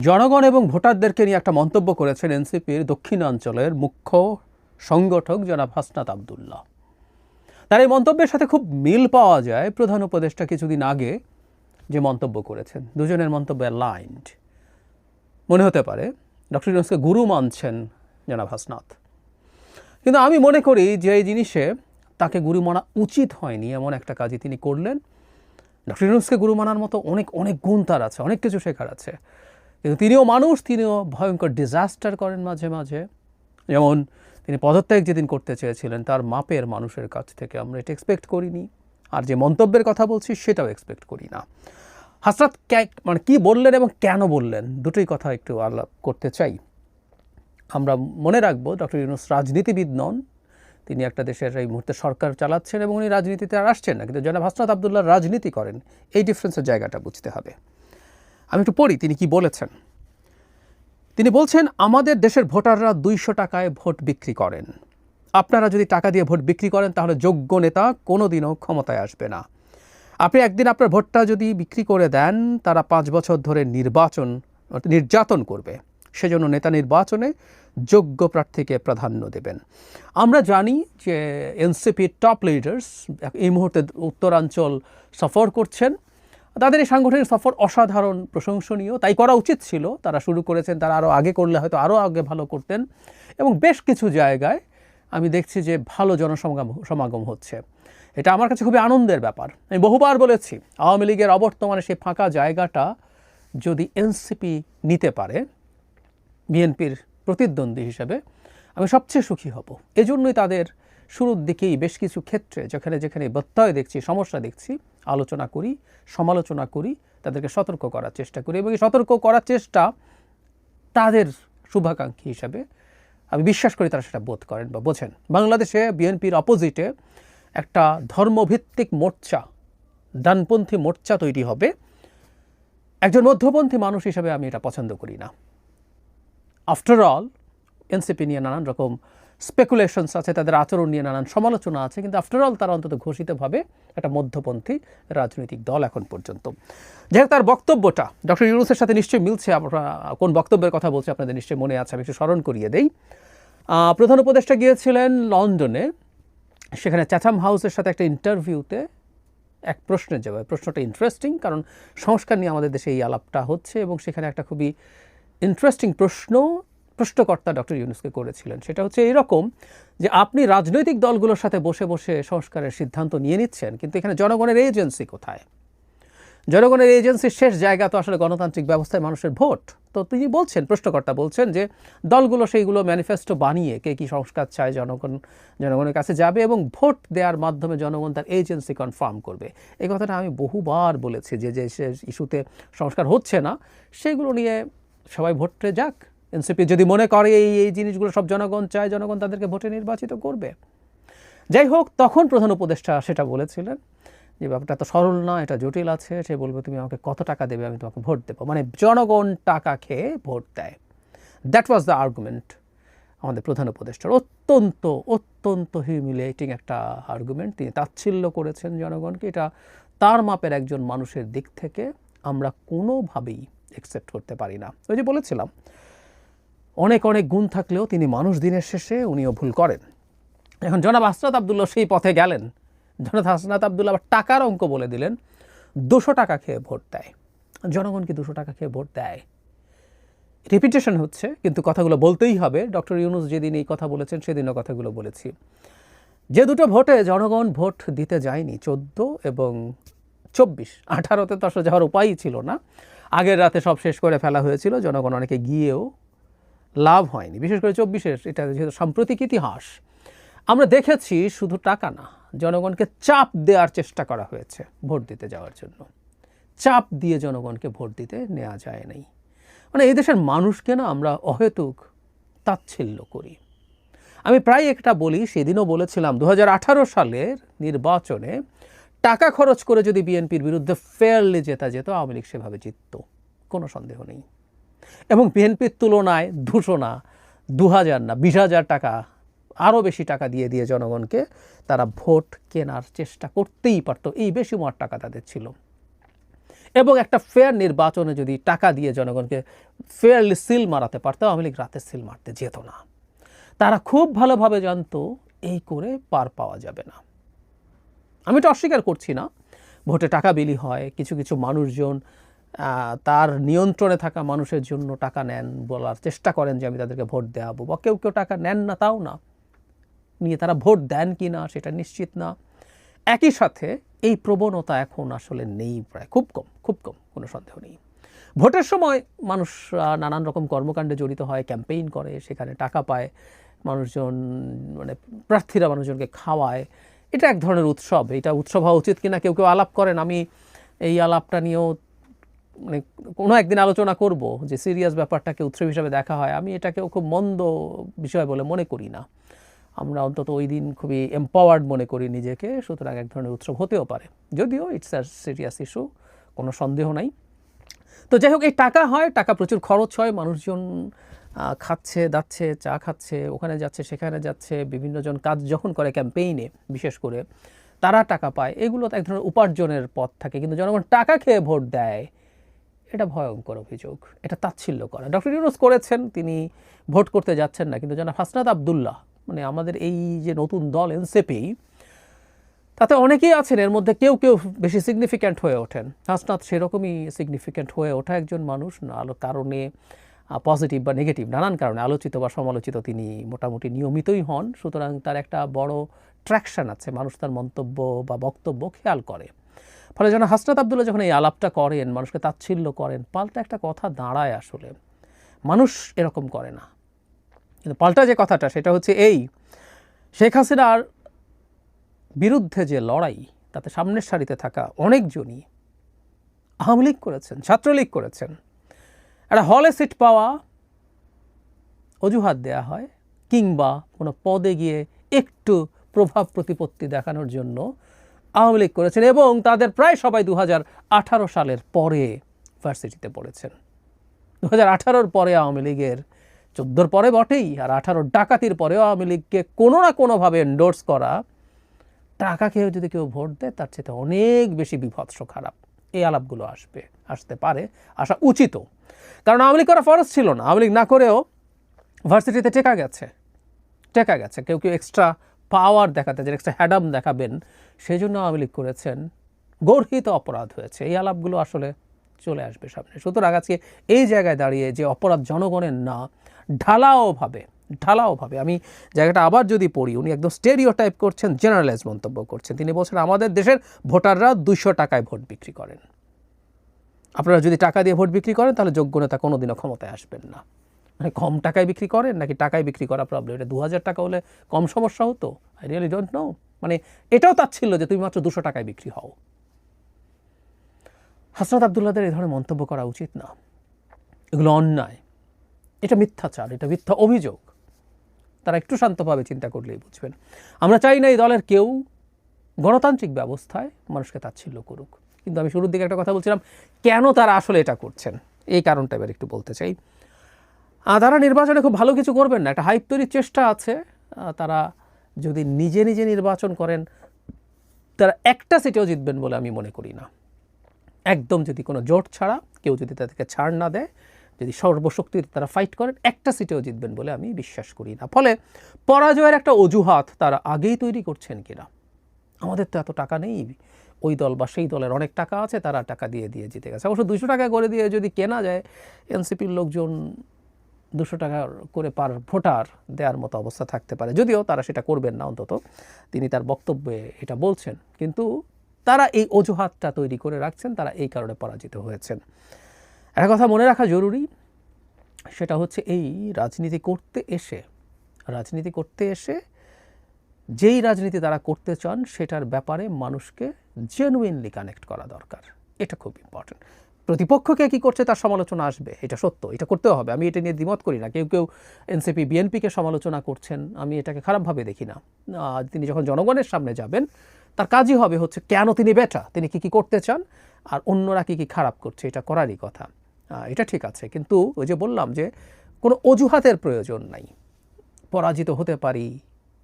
জনগণ এবং ভোটারদেরকে নিয়ে একটা মন্তব্য করেছেন এনসিপির দক্ষিণাঞ্চলের মুখ্য সংগঠক জনাব হাসনাত আব্দুল্লাহ। তার এই মন্তব্যের সাথে খুব মিল পাওয়া যায় প্রধান উপদেষ্টা কিছুদিন আগে যে মন্তব্য করেছেন। দুজনের মন্তব্য অ্যালাইন্ড। মনে হতে পারে ডক্টর ইউনূসকে গুরু মানছেন জনাব হাসনাত, কিন্তু আমি মনে করি যে এই জিনিসে তাকে গুরু মানা উচিত হয়নি, এমন একটা কাজই তিনি করলেন। ডক্টর ইউনূসকে গুরু মানার মতো অনেক অনেক গুণ তার আছে, অনেক কিছু শেখার আছে, কিন্তু তিনিও মানুষ, তিনিও ভয়ঙ্কর ডিজাস্টার করেন মাঝে মাঝে। যেমন তিনি পদত্যাগ যেদিন করতে চেয়েছিলেন তার মাপের মানুষের কাছ থেকে আমরা এটা এক্সপেক্ট করিনি, আর যে মন্তব্যের কথা বলছি সেটাও এক্সপেক্ট করি না। হাসনাত মানে কী বললেন এবং কেন বললেন দুটোই কথা একটু আলাপ করতে চাই। আমরা মনে রাখবো ডক্টর ইউনূস রাজনীতিবিদ নন, তিনি একটা দেশের এই মুহূর্তে সরকার চালাচ্ছেন এবং উনি রাজনীতিতে আর আসছেন না, কিন্তু জনাব হাসনাত আব্দুল্লাহ রাজনীতি করেন। এই ডিফারেন্সের জায়গাটা বুঝতে হবে। আমি একটু পড়ি তিনি কি বলেছেন। তিনি বলছেন, আমাদের দেশের ভোটাররা 200 টাকায় ভোট বিক্রি করেন। আপনারা যদি টাকা দিয়ে ভোট বিক্রি করেন তাহলে যোগ্য নেতা কোনোদিনও ক্ষমতায় আসবে না। আপনি একদিন আপনার ভোটটা যদি বিক্রি করে দেন, তারা 5 বছর ধরে নির্যাতন করবে। সেজন্য নেতা নির্বাচনে যোগ্য প্রার্থীকে প্রাধান্য দেবেন। আমরা জানি যে এনসিপির টপ লিডার্স এই মুহূর্তে উত্তরাঞ্চল সফর করছেন। তাদের এই সাংগঠনিক সফর অসাধারণ, প্রশংসনীয়, তাই করা উচিত ছিল। তারা শুরু করেছেন, তারা আরও আগে করলে হয়তো আরও আগে ভালো করতেন। এবং বেশ কিছু জায়গায় আমি দেখছি যে ভালো জনসমাগম হচ্ছে। এটা আমার কাছে খুবই আনন্দের ব্যাপার। আমি বহুবার বলেছি, আওয়ামী লীগের অবর্তমানে সেই ফাঁকা জায়গাটা যদি এনসিপি নিতে পারে বিএনপির প্রতিদ্বন্দ্বী হিসেবে, আমি সবচেয়ে সুখী হব। এজন্যই তাদের শুরুর দিকেই বেশ কিছু ক্ষেত্রে যেখানে যেখানে ব্যত্যয় দেখছি, সমস্যা দেখছি, আলোচনা করি, সমালোচনা করি, তাদেরকে সতর্ক করার চেষ্টা করি। এবং এই সতর্ক করার চেষ্টা তাদের শুভাকাঙ্ক্ষী হিসাবে আমি বিশ্বাস করি তারা সেটা বোধ করেন বা বোঝেন। বাংলাদেশে বিএনপির অপোজিটে একটা ধর্মভিত্তিক মোর্চা, ডানপন্থী মোর্চা তৈরি হবে। একজন মধ্যপন্থী মানুষ হিসাবে আমি এটা পছন্দ করি না। আফটার অল এনসিপি নিয়ে নানান রকম স্পেকুলেশনস আছে, তাদের আচরণ নিয়ে নানান সমালোচনা আছে, কিন্তু আফটার অল তারা অন্তত ঘোষিতভাবে একটা মধ্যপন্থী রাজনৈতিক দল এখন পর্যন্ত। যাই হোক, তার বক্তব্যটা ডক্টর ইউনূসের সাথে নিশ্চয়ই মিলছে। আমরা কোন বক্তব্যের কথা বলছি আপনাদের নিশ্চয়ই মনে আছে, আমি একটু স্মরণ করিয়ে দেই। প্রধান উপদেষ্টা গিয়েছিলেন লন্ডনে, সেখানে চ্যাথাম হাউসের সাথে একটা ইন্টারভিউতে এক প্রশ্নের জবাবে। প্রশ্নটা ইন্টারেস্টিং, কারণ সংস্কার নিয়ে আমাদের দেশে এই আলাপটা হচ্ছে, এবং সেখানে একটা খুবই ইন্টারেস্টিং প্রশ্নকর্তা ডক্টর ইউনূসকে করেছিলেন। সেটা হচ্ছে এরকম যে আপনি রাজনৈতিক দলগুলোর সাথে বসে বসে সংস্কারের সিদ্ধান্ত নিয়ে নিচ্ছেন, কিন্তু এখানে জনগণের এজেন্সি কোথায়? জনগণের এজেন্সির শেষ জায়গা তো আসলে গণতান্ত্রিক ব্যবস্থায় মানুষের ভোট। তো তিনি বলছেন, প্রশ্নকর্তা বলছেন যে দলগুলো সেইগুলো ম্যানিফেস্টো বানিয়ে কে কী সংস্কার চায় জনগণের কাছে যাবে এবং ভোট দেওয়ার মাধ্যমে জনগণ তার এজেন্সি কনফার্ম করবে। এই কথাটা আমি বহুবার বলেছি যে যে ইস্যুতে সংস্কার হচ্ছে না সেগুলো নিয়ে সবাই ভোটে যাক। এনসিপি যদি মনে করে এই জিনিসগুলো সব জনগণ চায়, জনগণ তাদেরকে ভোটে নির্বাচিত করবে। যাই হোক, তখন প্রধান উপদেষ্টা সেটা বলেছিলেন যে ব্যাপারটা তো সরল না, এটা জটিল আছে। সে বলবে তুমি আমাকে কত টাকা দেবে, আমি তোমাকে ভোট দেবো। মানে জনগণ টাকা খেয়ে ভোট দেয়। দ্যাট ওয়াজ দ্য আর্গুমেন্ট আমাদের প্রধান উপদেষ্টার। অত্যন্ত অত্যন্ত হিউমিলিয়েটিং একটা আর্গুমেন্ট। তিনি তাচ্ছিল্য করেছেন জনগণকে। এটা তার মাপের একজন মানুষের দিক থেকে আমরা কোনোভাবেই অ্যাকসেপ্ট করতে পারি না। ওই যে বলেছিলাম, অনেক অনেক গুণ থাকলেও তিনি মানুষ, দিনের শেষে উনিও ভুল করেন। এখন জনাব হাসনাত আব্দুল্লাহ সেই পথে গেলেন। জনাব হাসনাত আব্দুল্লাহ আবার টাকার অঙ্ক বলে দিলেন, 200 টাকা খেয়ে ভোট দেয়। জনগণ কি 200 টাকা খেয়ে ভোট দেয়? রিপিটেশন হচ্ছে, কিন্তু কথাগুলো বলতেই হবে। ডক্টর ইউনূস যেদিন এই কথা বলেছেন সেদিনও কথাগুলো বলেছি। যে দুটো ভোটে জনগণ ভোট দিতে যায়নি, 14 এবং 24, 18তে তো আসলে যাওয়ার উপায়ই ছিল না। আগের রাতে সব শেষ করে ফেলা হয়েছিল, জনগণ অনেকে গিয়েও লাভ হয়নি। বিশেষ করে 24-এর, এটা যেহেতু সাম্প্রতিক ইতিহাস, আমরা দেখেছি শুধু টাকা না, জনগণকে চাপ দেওয়ার চেষ্টা করা হয়েছে ভোট দিতে যাওয়ার জন্য। চাপ দিয়ে জনগণকে ভোট দিতে নেওয়া যায় নাই। মানে এই দেশের মানুষকে না আমরা অহেতুক তাচ্ছিল্য করি। আমি প্রায় একটা বলি, সেদিনও বলেছিলাম 2018 সালের নির্বাচনে টাকা খরচ করে যদি বিএনপির বিরুদ্ধে ফেয়ারলি জেতা যেত, আওয়ামী লীগ সেভাবে জিতত, কোনো সন্দেহ নেই। এবং বিএনপির তুলনায় 200 না, 2000 না, 20,000 টাকা, আরও বেশি টাকা দিয়ে দিয়ে জনগণকে তারা ভোট কেনার চেষ্টা করতেই পারত। এই বেশি মার টাকা তাদের ছিল। এবং একটা ফেয়ার নির্বাচনে যদি টাকা দিয়ে জনগণকে ফেয়ারলি সিল মারাতে পারতো, আওয়ামী লীগ রাতে সিল মারতে যেত না। তারা খুব ভালোভাবে জানতো এই করে পার পাওয়া যাবে না। আমি এটা অস্বীকার করছি না, ভোটে টাকা বিলি হয়, কিছু কিছু মানুষজন তার নিয়ন্ত্রণে থাকা মানুষের জন্য টাকা নেন, বলার চেষ্টা করেন যে আমি তাদেরকে ভোট দেওয়াবো, বা কেউ কেউ টাকা নেন না, তাও না, নিয়ে তারা ভোট দেন কি না সেটা নিশ্চিত না। একই সাথে এই প্রবণতা এখন আসলে নেই, প্রায় খুব কম, কোনো সন্দেহ নেই। ভোটের সময় মানুষ নানান রকম কর্মকাণ্ডে জড়িত হয়, ক্যাম্পেইন করে, সেখানে টাকা পায়, মানুষজন মানে প্রার্থীরা মানুষজনকে খাওয়ায়, এটা এক ধরনের উৎসব। এটা উৎসব হওয়া উচিত কিনা কেউ কেউ আলাপ করেন, আমি এই আলাপটা নিয়েও মানে কোনো একদিন আলোচনা করব, যে সিরিয়াস ব্যাপারটাকে উৎসব হিসাবে দেখা হয়, আমি এটাকেও খুব মন্দ বিষয় বলে মনে করি না। আমরা অন্তত ওই দিন খুবই এম্পাওয়ার্ড মনে করি নিজেকে, সুতরাং এক ধরনের উৎসব হতেও পারে, যদিও ইটস আ সিরিয়াস ইস্যু, কোনো সন্দেহ নাই। তো যাই হোক, এই টাকা হয়, টাকা প্রচুর খরচ হয়, মানুষজন খাচ্ছে দাচ্ছে, চা খাচ্ছে, ওখানে যাচ্ছে সেখানে যাচ্ছে, বিভিন্নজন কাজ যখন করে ক্যাম্পেইনে বিশেষ করে, তারা টাকা পায়, এগুলো তো এক ধরনের উপার্জনের পথ থাকে। কিন্তু জনগণ টাকা খেয়ে ভোট দেয়, এটা ভয়ঙ্কর অভিযোগ, এটা তাচ্ছিল্য করা। ডক্টর ইউনূস করেছেন, তিনি ভোট করতে যাচ্ছেন না, কিন্তু জনাব হাসনাত আব্দুল্লাহ, মানে আমাদের এই যে নতুন দল এনসিপি, তাতে অনেকেই আছেন, এর মধ্যে কেউ কেউ বেশি সিগনিফিক্যান্ট হয়ে ওঠেন। হাসনাত সেরকমই সিগনিফিক্যান্ট হয়ে ওঠা একজন মানুষ, না কারণে পজিটিভ বা নেগেটিভ নানান কারণে আলোচিত বা সমালোচিত তিনি মোটামুটি নিয়মিতই হন। সুতরাং তার একটা বড় ট্র্যাকশন আছে, মানুষ তার মন্তব্য বা বক্তব্য খেয়াল করে। ফলে যেন হাসনাত আব্দুল্লাহ যখন এই আলাপটা করেন, মানুষকে তাচ্ছিল্য করেন, পাল্টা একটা কথা দাঁড়ায়, আসলে মানুষ এরকম করে না। কিন্তু পাল্টা যে কথাটা, সেটা হচ্ছে এই, শেখ হাসিনার বিরুদ্ধে যে লড়াই, তাতে সামনের সারিতে থাকা অনেকজনই আওয়ামী লীগ করেছেন, ছাত্রলীগ করেছেন। একটা হলে সিট পাওয়া অজুহাত দেয়া হয়, কিংবা কোনো পদে গিয়ে একটু প্রভাব প্রতিপত্তি দেখানোর জন্য আওয়ামী লীগ করেছেন, এবং তাদের প্রায় সবাই 2018 সালের পরে ভার্সিটিতে পড়েছেন। 2018-র পরে আওয়ামী লীগের, 14-র পরে বটেই, আর 18 ডাকাতির পরেও আওয়ামী লীগকে কোনো না কোনোভাবে এন্ডোর্স করা, টাকা খেয়েও যদি কেউ ভোট দেয়, তার চেয়ে অনেক বেশি বিভৎস খারাপ। এই আলাপগুলো আসতে পারে, আসা উচিতও। কারণ আওয়ামী লীগ করা ফরজ ছিল না, আওয়ামী লীগ না করেও ভার্সিটিতে টেকা গেছে। কেউ কেউ এক্সট্রা পাওয়ার দেখাতে, যে এক্সট্রা হ্যাডাম দেখাবেন, সেই জন্য আওয়ামী লীগ করেছেন, গর্হিত অপরাধ হয়েছে। এই আলাপগুলো আসলে চলে আসবে সামনে। সুতরাং আজকে এই জায়গায় দাঁড়িয়ে যে অপরাধ জনগণের না, ঢালাওভাবে, আমি জায়গাটা আবার যদি পড়ি, উনি একদম স্টেরিওটাইপ করছেন, জেনারেলাইজ মন্তব্য করছেন। তিনি বলছেন আমাদের দেশের ভোটাররা 200 টাকায় ভোট বিক্রি করেন। আপনারা যদি টাকা দিয়ে ভোট বিক্রি করেন, তাহলে যোগ্য নেতা কোনোদিনও ক্ষমতায় আসবেন না। মানে কম টাকায় বিক্রি করেন নাকি টাকায় বিক্রি করা প্রবলেম? এটা 2000 টাকা হলে কম সমস্যা হতো? I really don't know. মানে এটাও তাচ্ছিল্য যে তুমি মাত্র 200 টাকায় বিক্রি হও। হাসনাত আব্দুল্লাহদের এই ধরনের মন্তব্য করা উচিত না, এগুলো অন্যায়, এটা মিথ্যাচার, এটা মিথ্যা অভিযোগ। তারা একটু শান্তভাবে চিন্তা করলেই বুঝবেন। আমরা চাই না এই দলের কেউ গণতান্ত্রিক ব্যবস্থায় মানুষকে তাচ্ছিল্য করুক। কিন্তু আমি শুরুর দিকে একটা কথা বলছিলাম, কেন তারা আসলে এটা করছেন, এই কারণটা এবার একটু বলতে চাই। তারা নির্বাচনে খুব ভালো কিছু করবেন না, একটা হাইপ তৈরির চেষ্টা আছে। তারা যদি নিজে নিজে নির্বাচন করেন, তারা একটা সিটেও জিতবেন বলে আমি মনে করি না। একদম যদি কোনো জোট ছাড়া কেউ যদি তাদেরকে ছাড় না দেয়, যদি সর্বশক্তিতে তারা ফাইট করেন, একটা সিটেও জিতবেন বলে আমি বিশ্বাস করি না। ফলে পরাজয়ের একটা অজুহাত তারা আগেই তৈরি করছেন কিনা, আমাদের তো এত টাকা নেই, ওই দল বা সেই দলের অনেক টাকা আছে, তারা টাকা দিয়ে জিতে গেছে। অবশ্য 200 টাকা করে দিয়ে যদি কেনা যায়, এনসিপির লোকজন 200 টাকা করে পার ভোটার দেওয়ার মতো অবস্থা থাকতে পারে, যদিও তারা সেটা করবেন না, অন্তত তিনি তার বক্তব্যে এটা বলছেন। কিন্তু তারা এই অজুহাতটা তৈরি করে রাখছেন, তারা এই কারণে পরাজিত হয়েছেন। একটা কথা মনে রাখা জরুরি, সেটা হচ্ছে এই রাজনীতি করতে এসে যেই রাজনীতি তারা করতে চান, সেটার ব্যাপারে মানুষকে জেনুইনলি কানেক্ট করা দরকার। এটা খুব ইম্পর্টেন্ট। প্রতিপক্ষকে কী করছে তার সমালোচনা আসবে, এটা সত্য, এটা করতেও হবে, আমি এটা নিয়ে দ্বিমত করি না। কেউ কেউ এনসিপি বিএনপিকে সমালোচনা করছেন, আমি এটাকে খারাপভাবে দেখি না। তিনি যখন জনগণের সামনে যাবেন, তার কাজই হবে হচ্ছে কেন তিনি বেটা, তিনি কী করতে চান, আর অন্যরা কী খারাপ করছে, এটা করারই কথা। এটা ঠিক আছে, কিন্তু ওই যে বললাম যে কোনো অজুহাতের প্রয়োজন নাই। পরাজিত হতে পারি,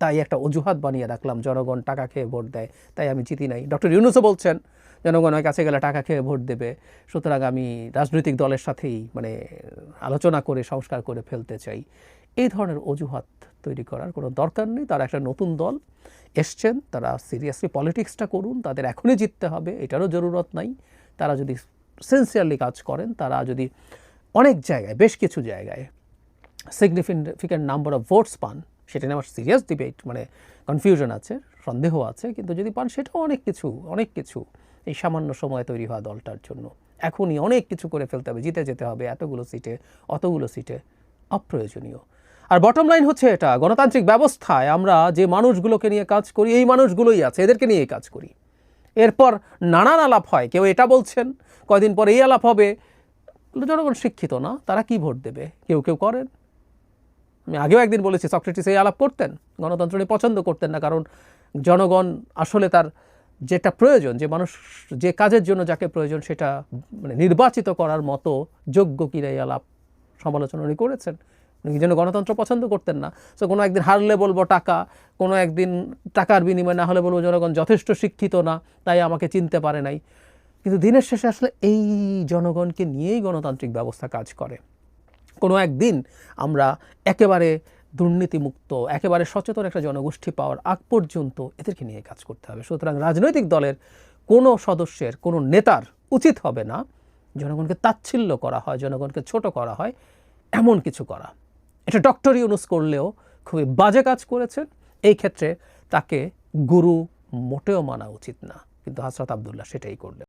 তাই একটা অজুহাত বানিয়ে রাখলাম, জনগণ টাকা খেয়ে ভোট দেয় তাই আমি জিতি নাই। ডক্টর ইউনূসও বলছেন জনগণের কাছে গেলে টাকা খেয়ে ভোট দেবে, সুতরাং আমি রাজনৈতিক দলের সাথেই মানে আলোচনা করে সংস্কার করে ফেলতে চাই। এই ধরনের অজুহাত তৈরি করার কোনো দরকার নেই। তারা একটা নতুন দল এসছেন, তারা সিরিয়াসলি পলিটিক্সটা করুন, তাদের এখনই জিততে হবে এটারও জরুরত নাই। তারা যদি সিনসিয়ারলি কাজ করেন, তারা যদি অনেক জায়গায়, বেশ কিছু জায়গায় সিগনিফিক্যান্ট নাম্বার অফ ভোটস পান, সেটা নিয়ে আমার সিরিয়াস ডিবেট মানে কনফিউশন আছে, সন্দেহ আছে, কিন্তু যদি পান সেটাও অনেক কিছু এই সামান্য সময় তৈরি হওয়া দলটার জন্য। এখনই অনেক কিছু করে ফেলতে হবে, জিতে যেতে হবে এতগুলো সিটে, অতগুলো সিটে অপ্রয়োজনীয়। আর বটম লাইন হচ্ছে এটা, গণতান্ত্রিক ব্যবস্থায় আমরা যে মানুষগুলোকে নিয়ে কাজ করি এই মানুষগুলোই আছে, এদেরকে নিয়ে কাজ করি। এরপর নানান আলাপ হয়, কেউ এটা বলছেন, কয়দিন পরে এই আলাপ হবে, জনগণ শিক্ষিত না, তারা কি ভোট দেবে, কেউ করেন। আমি আগেও একদিন বলেছি সক্রেটিস এই আলাপ করতেন, গণতন্ত্র নিয়ে পছন্দ করতেন না, কারণ জনগণ আসলে তার যেটা প্রয়োজন, যে মানুষ যে কাজের জন্য যাকে প্রয়োজন সেটা মানে নির্বাচিত করার মতো যোগ্য কিনা এই আলাপ সমালোচনা উনি করেছেন। উনি যেন গণতন্ত্র পছন্দ করতেন না। সো কোনো একদিন হারলে বলবো টাকা, কোনো একদিন টাকার বিনিময় না হলে বলবো জনগণ যথেষ্ট শিক্ষিত না তাই আমাকে চিনতে পারে নাই। কিন্তু দিনের শেষে আসলে এই জনগণকে নিয়েই গণতান্ত্রিক ব্যবস্থা কাজ করে। কোনো একদিন আমরা একেবারে দুর্নীতিমুক্ত, একেবারে সচেতন একটা জনগোষ্ঠী পাওয়ার আগ পর্যন্ত এদেরকে নিয়ে কাজ করতে হবে। সুতরাং রাজনৈতিক দলের কোনো সদস্যের, কোনো নেতার উচিত হবে না জনগণকে তাচ্ছিল্য করা হয়, জনগণকে ছোট করা হয়, এমন কিছু করা। এটা ডক্টর ইউনূস করলেও খুবই বাজে কাজ করেছেন। এই ক্ষেত্রে তাকে গুরু মোটেও মানা উচিত না, কিন্তু হযরত আব্দুল্লাহ সেটাই করলেন।